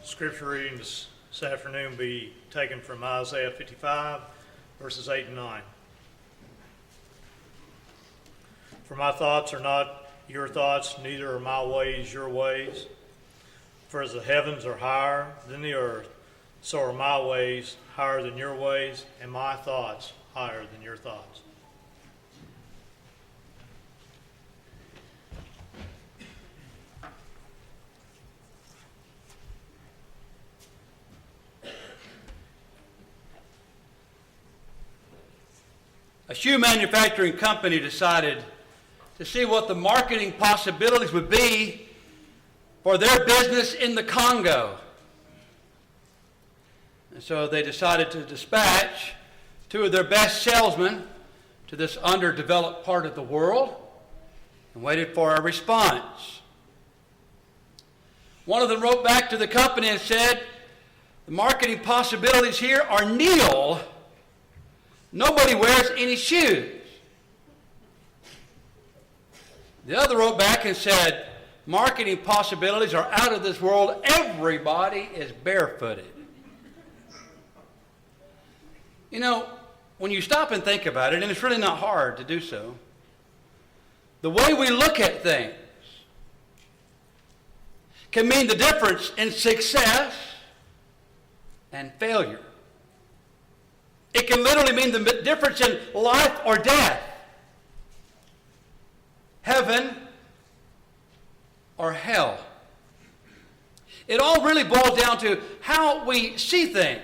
Scripture reading this afternoon will be taken from Isaiah 55, verses 8 and 9. For my thoughts are not your thoughts, neither are my ways your ways. For as the heavens are higher than the earth, so are my ways higher than your ways, and my thoughts higher than your thoughts. A shoe manufacturing company decided to see what the marketing possibilities would be for their business in the Congo. And so they decided to dispatch two of their best salesmen to this underdeveloped part of the world and waited for a response. One of them wrote back to the company and said, "The marketing possibilities here are nil. Nobody wears any shoes." The other wrote back and said, "Marketing possibilities are out of this world. Everybody is barefooted." You know, when you stop and think about it, and it's really not hard to do so, the way we look at things can mean the difference in success and failure. It can literally mean the difference in life or death, heaven or hell. It all really boils down to how we see things.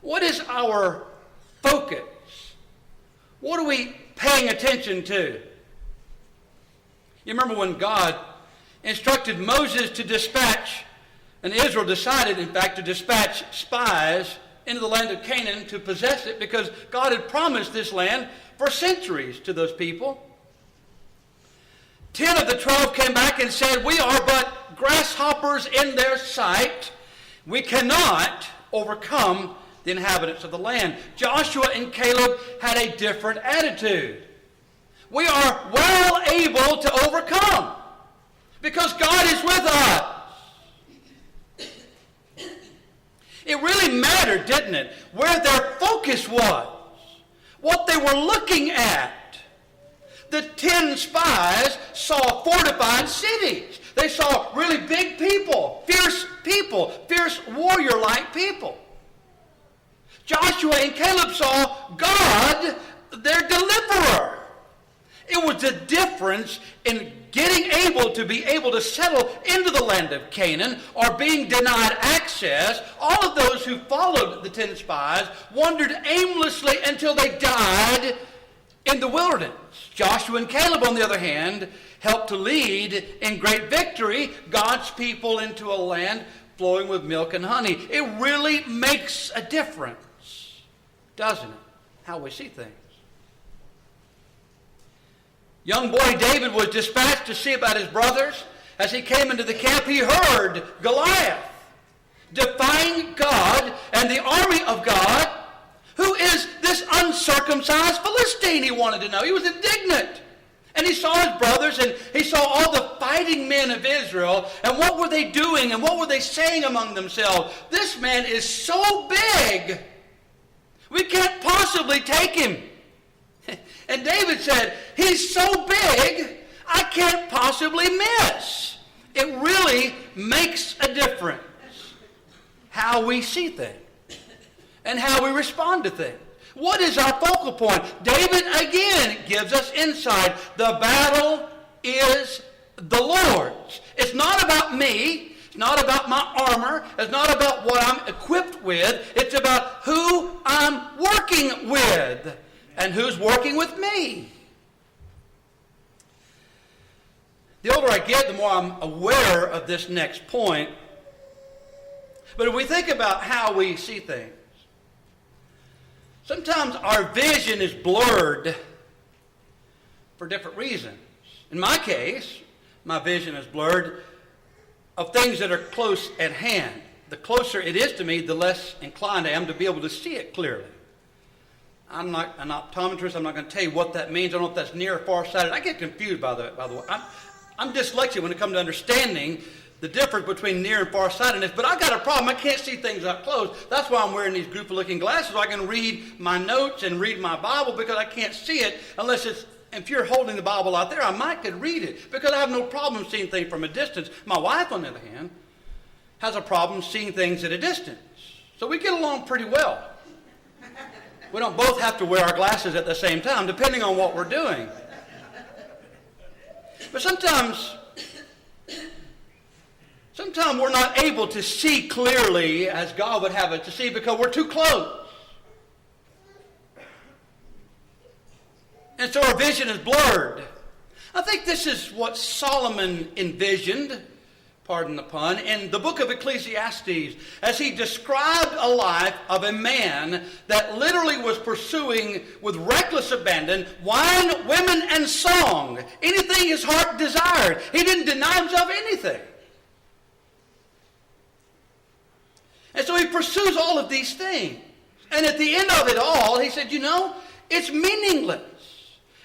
What is our focus? What are we paying attention to? You remember when God instructed Moses to dispatch, and Israel decided, in fact, to dispatch spies into the land of Canaan to possess it because God had promised this land for centuries to those people. 10 of the 12 came back and said, "We are but grasshoppers in their sight. We cannot overcome the inhabitants of the land." Joshua and Caleb had a different attitude. "We are well able to overcome because God is with us." It really mattered, didn't it, where their focus was, what they were looking at. The 10 spies saw fortified cities. They saw really big people, fierce warrior-like people. Joshua and Caleb saw God, their deliverer. It was the difference in being able to settle into the land of Canaan or being denied access. All of those who followed the 10 spies wandered aimlessly until they died in the wilderness. Joshua and Caleb, on the other hand, helped to lead in great victory God's people into a land flowing with milk and honey. It really makes a difference, doesn't it, how we see things. Young boy David was dispatched to see about his brothers. As he came into the camp, he heard Goliath defying God and the army of God. Who is this uncircumcised Philistine, he wanted to know. He was indignant. And he saw his brothers, and he saw all the fighting men of Israel, and what were they doing, and what were they saying among themselves? "This man is so big, we can't possibly take him." And David said, "He's so big, I can't possibly miss." It really makes a difference how we see things and how we respond to things. What is our focal point? David, again, gives us insight. The battle is the Lord's. It's not about me. It's not about my armor. It's not about what I'm equipped with. It's about who I'm working with and who's working with me. The older I get, the more I'm aware of this next point. But if we think about how we see things, sometimes our vision is blurred for different reasons. In my case, my vision is blurred of things that are close at hand. The closer it is to me, the less inclined I am to be able to see it clearly. I'm not an optometrist. I'm not going to tell you what that means. I don't know if that's near or far-sighted. I get confused by the way. I'm dyslexic when it comes to understanding the difference between near and far-sightedness, but I've got a problem. I can't see things up close. That's why I'm wearing these goofy-looking glasses, so I can read my notes and read my Bible, because I can't see it unless it's, if you're holding the Bible out there, I might could read it, because I have no problem seeing things from a distance. My wife, on the other hand, has a problem seeing things at a distance. So we get along pretty well. We don't both have to wear our glasses at the same time, depending on what we're doing. But sometimes we're not able to see clearly as God would have us to see, because we're too close. And so our vision is blurred. I think this is what Solomon envisioned, pardon the pun, in the book of Ecclesiastes, as he described a life of a man that literally was pursuing with reckless abandon wine, women, and song. Anything his heart desired. He didn't deny himself anything. And so he pursues all of these things. And at the end of it all, he said, it's meaningless.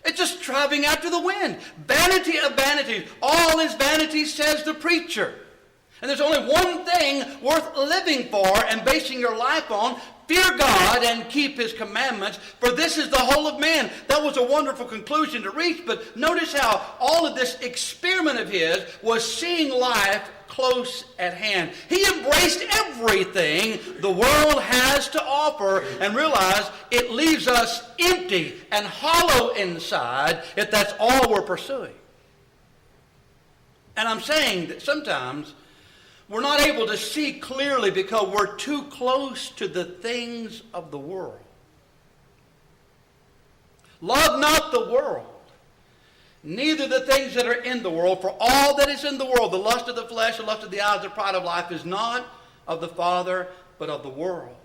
It's just striving after the wind. Vanity of vanities. All is vanity, says the preacher. And there's only one thing worth living for and basing your life on. Fear God and keep his commandments, for this is the whole of man. That was a wonderful conclusion to reach, but notice how all of this experiment of his was seeing life close at hand. He embraced everything the world has to offer and realized it leaves us empty and hollow inside if that's all we're pursuing. And I'm saying that sometimes we're not able to see clearly because we're too close to the things of the world. Love not the world, neither the things that are in the world. For all that is in the world, the lust of the flesh, the lust of the eyes, the pride of life, is not of the Father, but of the world.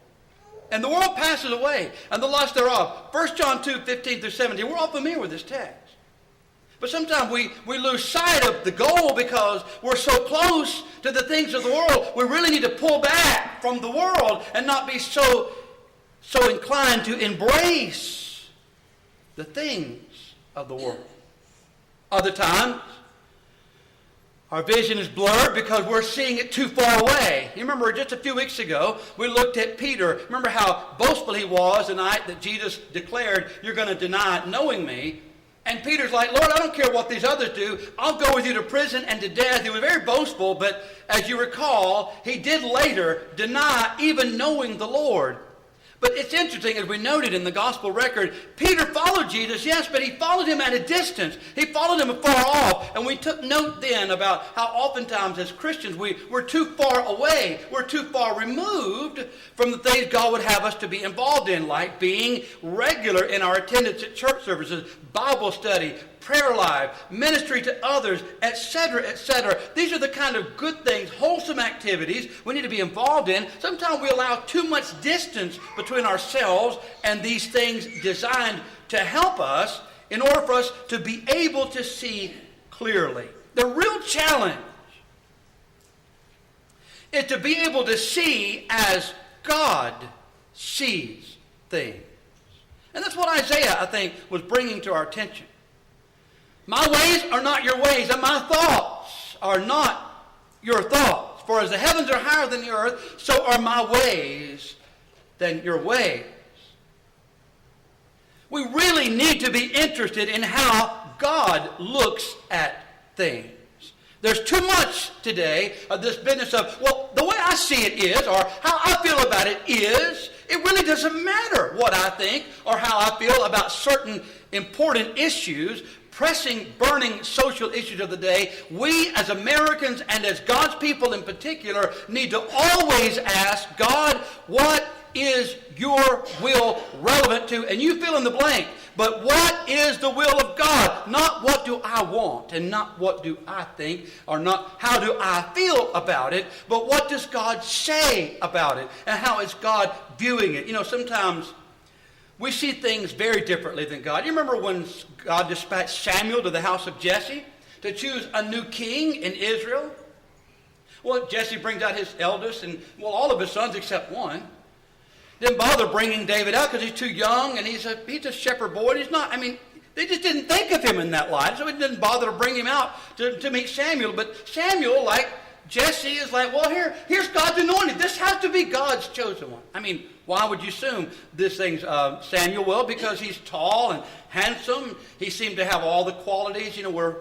And the world passes away, and the lust thereof. 1 John 2, 15 through 17. We're all familiar with this text. But sometimes we lose sight of the goal because we're so close to the things of the world. We really need to pull back from the world and not be so inclined to embrace the things of the world. Other times, our vision is blurred because we're seeing it too far away. You remember just a few weeks ago, we looked at Peter. Remember how boastful he was the night that Jesus declared, "You're going to deny knowing me." And Peter's like, "Lord, I don't care what these others do. I'll go with you to prison and to death." He was very boastful, but as you recall, he did later deny even knowing the Lord. But it's interesting, as we noted in the gospel record, Peter followed Jesus, yes, but he followed him at a distance. He followed him afar off. And we took note then about how oftentimes as Christians we're too far away. We're too far removed from the things God would have us to be involved in, like being regular in our attendance at church services, Bible study, prayer life, ministry to others, etc., etc. These are the kind of good things, wholesome activities we need to be involved in. Sometimes we allow too much distance between ourselves and these things designed to help us in order for us to be able to see clearly. The real challenge is to be able to see as God sees things. And that's what Isaiah, I think, was bringing to our attention. My ways are not your ways, and my thoughts are not your thoughts. For as the heavens are higher than the earth, so are my ways than your ways. We really need to be interested in how God looks at things. There's too much today of this business of, well, the way I see it is, or how I feel about it is. It really doesn't matter what I think or how I feel about certain important issues, pressing, burning social issues of the day. We as Americans and as God's people in particular need to always ask God, what is your will relevant to? And you fill in the blank. But what is the will of God? Not what do I want and not what do I think or not how do I feel about it, but what does God say about it and how is God viewing it? You know, sometimes we see things very differently than God. You remember when God dispatched Samuel to the house of Jesse to choose a new king in Israel? Well, Jesse brings out his eldest and, well, all of his sons except one. Didn't bother bringing David out because he's too young and he's a shepherd boy. He's not, they just didn't think of him in that light, so it didn't bother to bring him out to meet Samuel. But Samuel, like Jesse is like, well, here's God's anointed. This has to be God's chosen one. I mean, why would you assume this thing's Samuel? Well, because he's tall and handsome. He seemed to have all the qualities. We're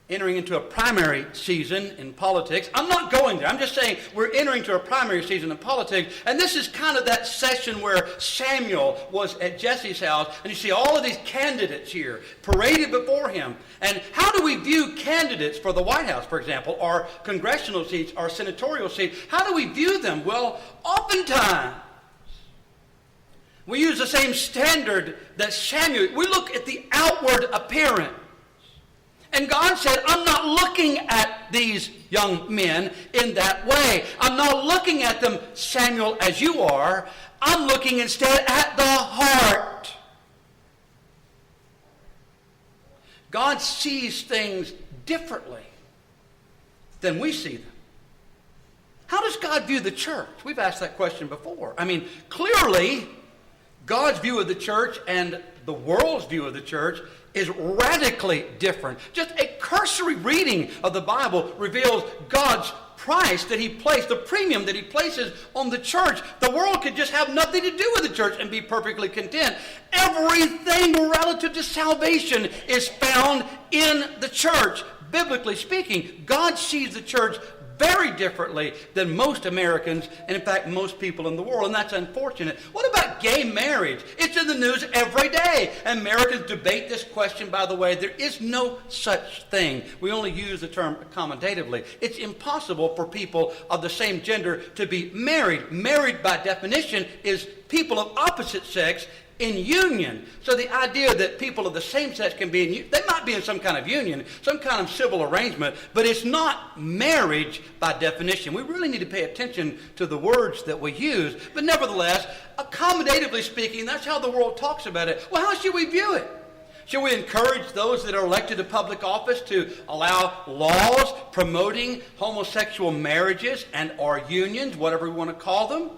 entering into a primary season in politics. I'm not going there. I'm just saying we're entering into a primary season in politics. And this is kind of that session where Samuel was at Jesse's house. And you see all of these candidates here paraded before him. And how do we view candidates for the White House, for example, or congressional seats, or senatorial seats? How do we view them? Well, oftentimes we use the same standard that Samuel. We look at the outward appearance. And God said, I'm not looking at these young men in that way. I'm not looking at them, Samuel, as you are. I'm looking instead at the heart. God sees things differently than we see them. How does God view the church? We've asked that question before. I mean, clearly, God's view of the church and the world's view of the church is radically different. Just a cursory reading of the Bible reveals God's price that he placed, the premium that he places on the church. The world could just have nothing to do with the church and be perfectly content. Everything relative to salvation is found in the church. Biblically speaking, God sees the church very differently than most Americans, and in fact most people in the world, and that's unfortunate. What about gay marriage? It's in the news every day. Americans debate this question, by the way. There is no such thing. We only use the term accommodatively. It's impossible for people of the same gender to be married. Married, by definition, is people of opposite sex in union. So the idea that people of the same sex can be they might be in some kind of union, some kind of civil arrangement, but it's not marriage by definition. We really need to pay attention to the words that we use. But nevertheless, accommodatively speaking, that's how the world talks about it. Well, how should we view it? Should we encourage those that are elected to public office to allow laws promoting homosexual marriages and or unions, whatever we want to call them?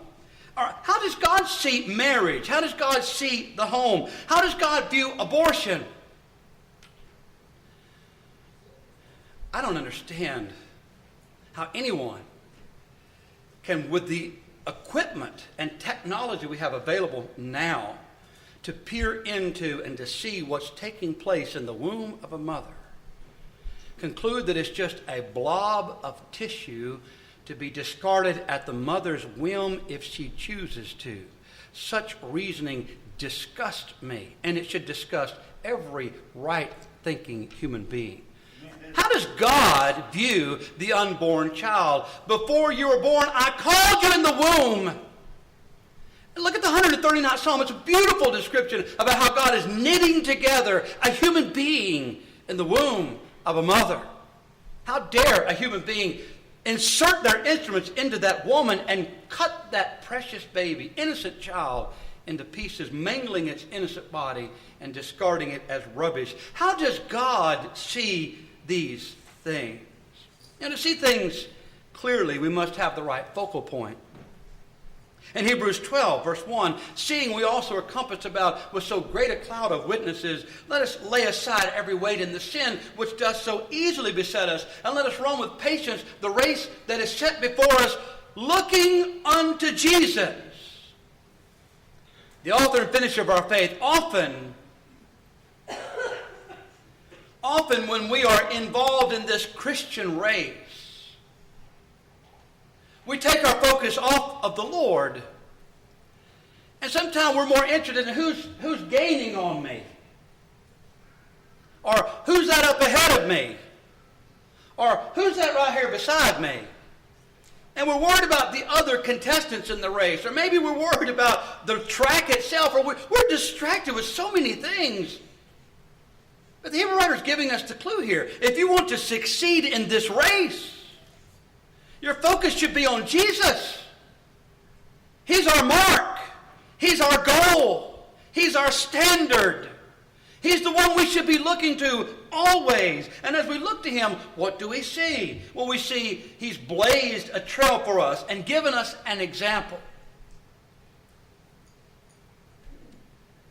How does God see marriage? How does God see the home? How does God view abortion? I don't understand how anyone can, with the equipment and technology we have available now, to peer into and to see what's taking place in the womb of a mother, conclude that it's just a blob of tissue to be discarded at the mother's whim if she chooses to. Such reasoning disgusts me, and it should disgust every right-thinking human being. How does God view the unborn child? Before you were born, I called you in the womb. And look at the 139th Psalm. It's a beautiful description about how God is knitting together a human being in the womb of a mother. How dare a human being insert their instruments into that woman and cut that precious baby, innocent child, into pieces, mangling its innocent body and discarding it as rubbish. How does God see these things? And to see things clearly, we must have the right focal point. In Hebrews 12, verse 1, seeing we also are compassed about with so great a cloud of witnesses, let us lay aside every weight and the sin which doth so easily beset us, and let us run with patience the race that is set before us, looking unto Jesus, the author and finisher of our faith. Often when we are involved in this Christian race, we take our focus off of the Lord. And sometimes we're more interested in who's gaining on me. Or who's that up ahead of me. Or who's that right here beside me. And we're worried about the other contestants in the race. Or maybe we're worried about the track itself. Or we're distracted with so many things. But the Hebrew writer is giving us the clue here. If you want to succeed in this race, your focus should be on Jesus. He's our mark. He's our goal. He's our standard. He's the one we should be looking to always. And as we look to him, what do we see? Well, we see he's blazed a trail for us and given us an example.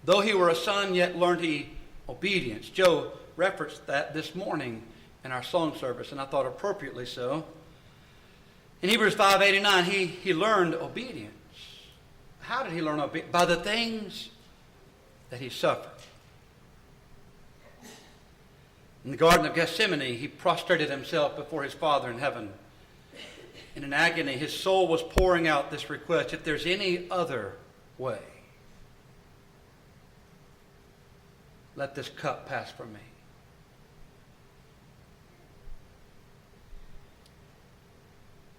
Though he were a son, yet learned he obedience. Joe referenced that this morning in our song service, and I thought appropriately so. In Hebrews 5:89, he learned obedience. How did he learn obedience? By the things that he suffered. In the Garden of Gethsemane, he prostrated himself before his Father in heaven. In an agony, his soul was pouring out this request: if there's any other way, let this cup pass from me.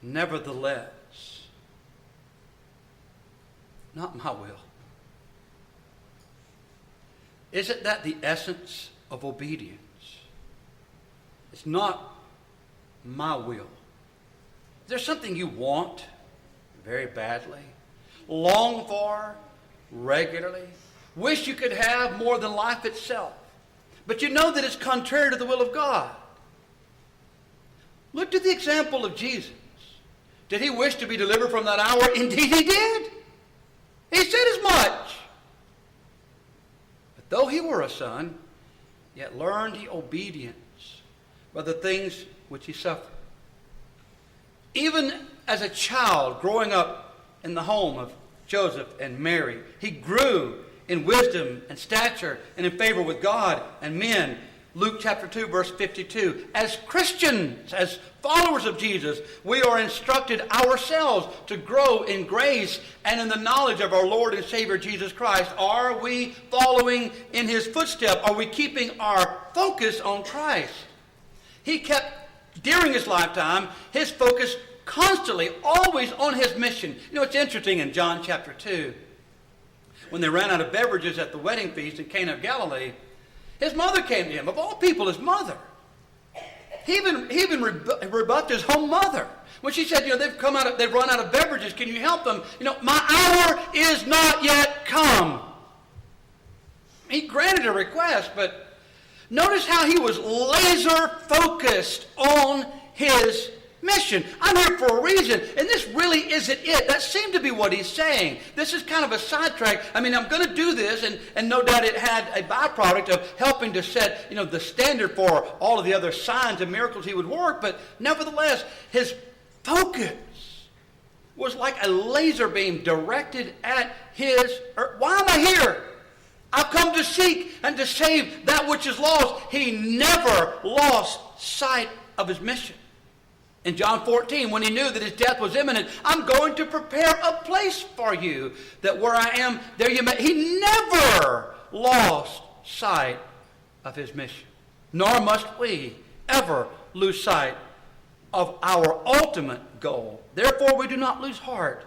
Nevertheless, not my will. Isn't that the essence of obedience? It's not my will. There's something you want very badly, long for regularly, wish you could have more than life itself, but you know that it's contrary to the will of God. Look to the example of Jesus. Did he wish to be delivered from that hour? Indeed he did. He said as much. But though he were a son, yet learned he obedience by the things which he suffered. Even as a child growing up in the home of Joseph and Mary, he grew in wisdom and stature and in favor with God and men. Luke chapter 2, verse 52. As Christians, as followers of Jesus, we are instructed ourselves to grow in grace and in the knowledge of our Lord and Savior Jesus Christ. Are we following in his footsteps? Are we keeping our focus on Christ? He kept, during his lifetime, his focus constantly, always on his mission. You know, it's interesting in John chapter 2, when they ran out of beverages at the wedding feast in Cana of Galilee, his mother came to him. Of all people, his mother. He even rebuffed his own mother. When she said, they've run out of beverages. Can you help them? My hour is not yet come. He granted a request, but notice how he was laser focused on his mission. I'm here for a reason, and this really isn't it. That seemed to be what he's saying. This is kind of a sidetrack. I'm going to do this, and no doubt it had a byproduct of helping to set, the standard for all of the other signs and miracles he would work. But nevertheless, his focus was like a laser beam directed at his. Why am I here? I've come to seek and to save that which is lost. He never lost sight of his mission. In John 14, when he knew that his death was imminent, I'm going to prepare a place for you, that where I am, there you may. He never lost sight of his mission. Nor must we ever lose sight of our ultimate goal. Therefore, we do not lose heart.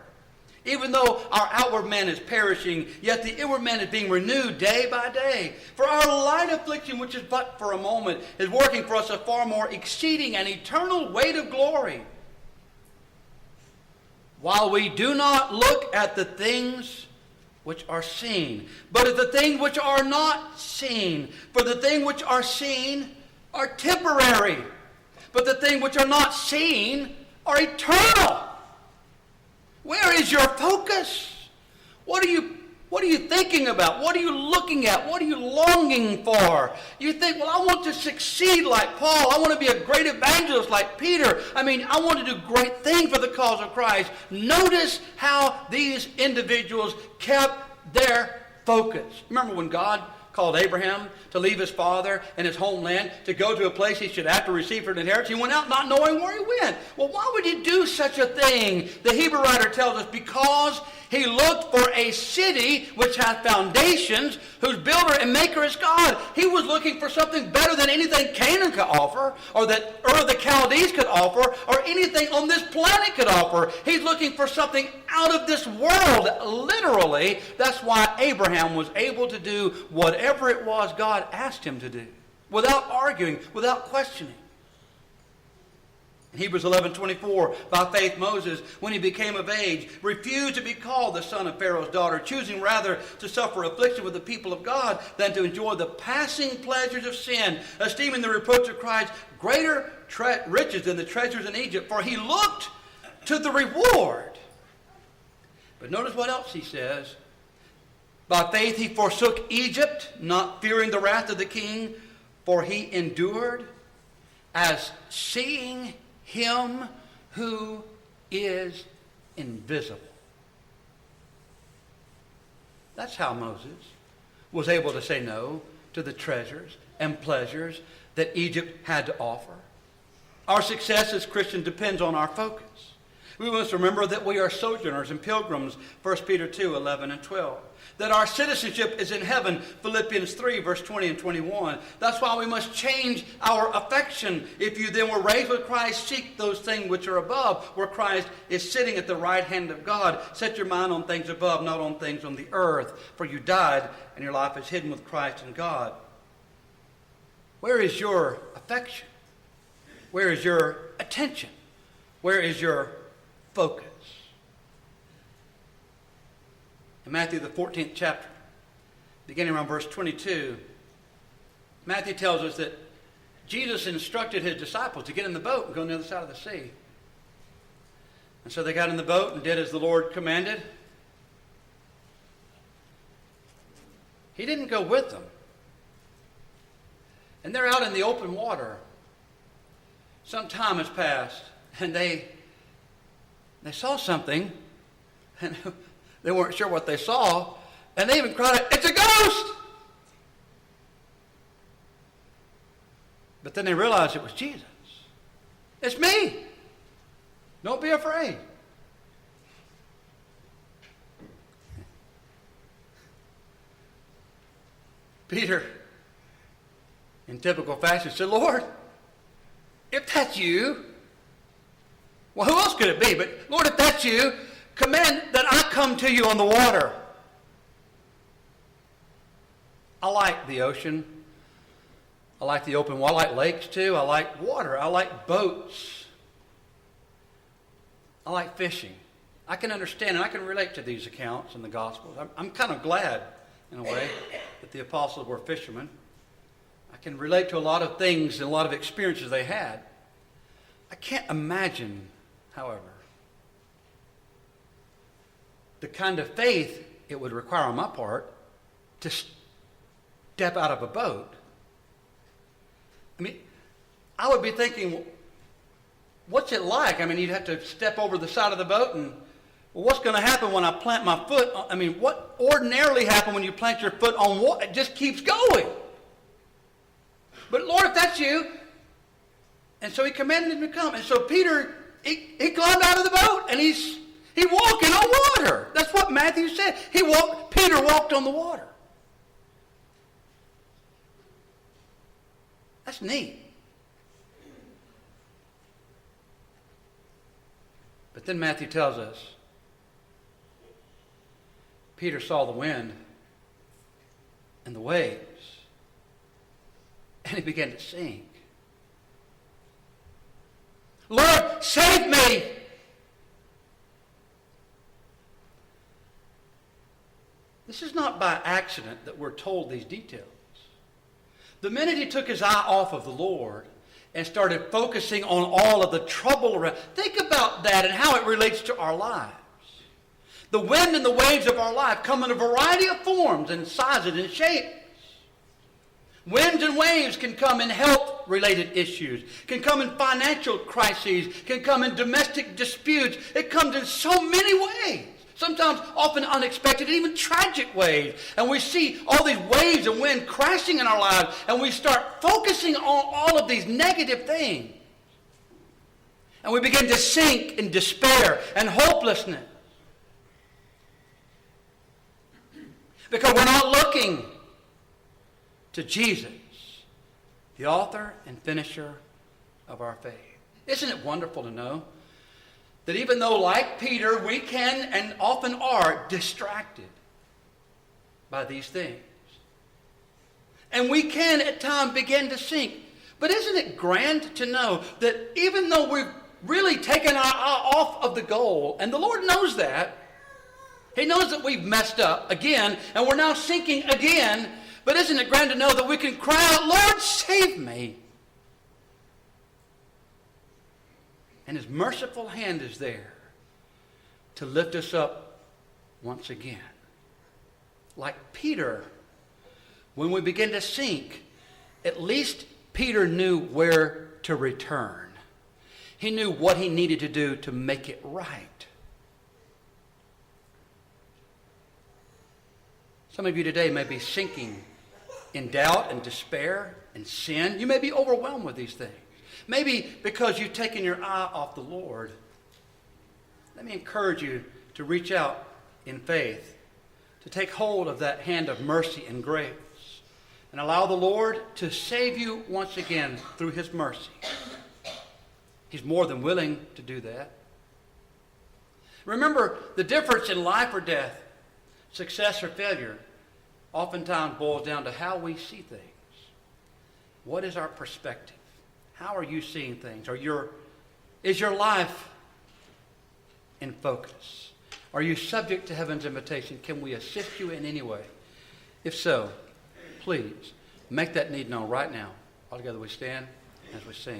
Even though our outward man is perishing, yet the inward man is being renewed day by day. For our light affliction, which is but for a moment, is working for us a far more exceeding and eternal weight of glory. While we do not look at the things which are seen, but at the things which are not seen. For the things which are seen are temporary, but the things which are not seen are eternal. Where is your focus? What are you thinking about? What are you looking at? What are you longing for? You think, well, I want to succeed like Paul. I want to be a great evangelist like Peter. I want to do great things for the cause of Christ. Notice how these individuals kept their focus. Remember when God called Abraham to leave his father and his homeland to go to a place he should have to receive for an inheritance? He went out not knowing where he went. Well, why would he do such a thing? The Hebrew writer tells us because he looked for a city which had foundations, whose builder and maker is God. He was looking for something better than anything Canaan could offer, or that Ur of the Chaldees could offer, or anything on this planet could offer. He's looking for something out of this world, literally. That's why Abraham was able to do whatever it was God asked him to do, without arguing, without questioning. In Hebrews 11:24, by faith Moses, when he became of age, refused to be called the son of Pharaoh's daughter, choosing rather to suffer affliction with the people of God than to enjoy the passing pleasures of sin, esteeming the reproach of Christ greater riches than the treasures in Egypt, for he looked to the reward. But notice what else he says. By faith he forsook Egypt, not fearing the wrath of the king, for he endured as seeing him who is invisible. That's how Moses was able to say no to the treasures and pleasures that Egypt had to offer. Our success as Christians depends on our focus. We must remember that we are sojourners and pilgrims, 1 Peter 2, 11 and 12. That our citizenship is in heaven, Philippians 3, verse 20 and 21. That's why we must change our affection. If you then were raised with Christ, seek those things which are above, where Christ is sitting at the right hand of God. Set your mind on things above, not on things on the earth. For you died, and your life is hidden with Christ in God. Where is your affection? Where is your attention? Where is your focus? In Matthew, the 14th chapter, beginning around verse 22, Matthew tells us that Jesus instructed his disciples to get in the boat and go on the other side of the sea. And so they got in the boat and did as the Lord commanded. He didn't go with them. And they're out in the open water. Some time has passed, and they saw something, and they weren't sure what they saw, and they even cried out, "It's a ghost!" But then they realized it was Jesus. "It's me. Don't be afraid." Peter, in typical fashion, said, "Lord, if that's you," well, who else could it be? But Lord, if that's you, command that I come to you on the water. I like the ocean. I like the open water. I like lakes too. I like water. I like boats. I like fishing. I can understand and I can relate to these accounts in the Gospels. I'm kind of glad, in a way, that the apostles were fishermen. I can relate to a lot of things and a lot of experiences they had. I can't imagine, however, the kind of faith it would require on my part to step out of a boat. I mean, I would be thinking, what's it like? I mean, you'd have to step over the side of the boat and, well, what's going to happen when I plant my foot? I mean, what ordinarily happens when you plant your foot on water? It just keeps going. But Lord, if that's you. And so he commanded him to come. And so Peter, he climbed out of the boat and he's walking on water. That's what Matthew said. Peter walked on the water. That's neat. But then Matthew tells us, Peter saw the wind and the waves, and he began to sink. "Lord, save me!" This is not by accident that we're told these details. The minute he took his eye off of the Lord and started focusing on all of the trouble around, think about that and how it relates to our lives. The wind and the waves of our life come in a variety of forms and sizes and shapes. Winds and waves can come in health-related issues, can come in financial crises, can come in domestic disputes. It comes in so many ways, sometimes often unexpected and even tragic ways. And we see all these waves and wind crashing in our lives, and we start focusing on all of these negative things. And we begin to sink in despair and hopelessness. Because we're not looking to Jesus, the author and finisher of our faith. Isn't it wonderful to know that even though, like Peter, we can and often are distracted by these things, and we can at times begin to sink, but isn't it grand to know that even though we've really taken our eye off of the goal, and the Lord knows that, He knows that we've messed up again, and we're now sinking again. But isn't it grand to know that we can cry out, "Lord, save me." And His merciful hand is there to lift us up once again. Like Peter, when we begin to sink, at least Peter knew where to return. He knew what he needed to do to make it right. Some of you today may be sinking in doubt and despair and sin. You may be overwhelmed with these things. Maybe because you've taken your eye off the Lord. Let me encourage you to reach out in faith, to take hold of that hand of mercy and grace, and allow the Lord to save you once again through his mercy. He's more than willing to do that. Remember, the difference in life or death, success or failure, oftentimes boils down to how we see things. What is our perspective? How are you seeing things? Is your life in focus? Are you subject to heaven's invitation? Can we assist you in any way? If so, please make that need known right now. All together we stand as we sing.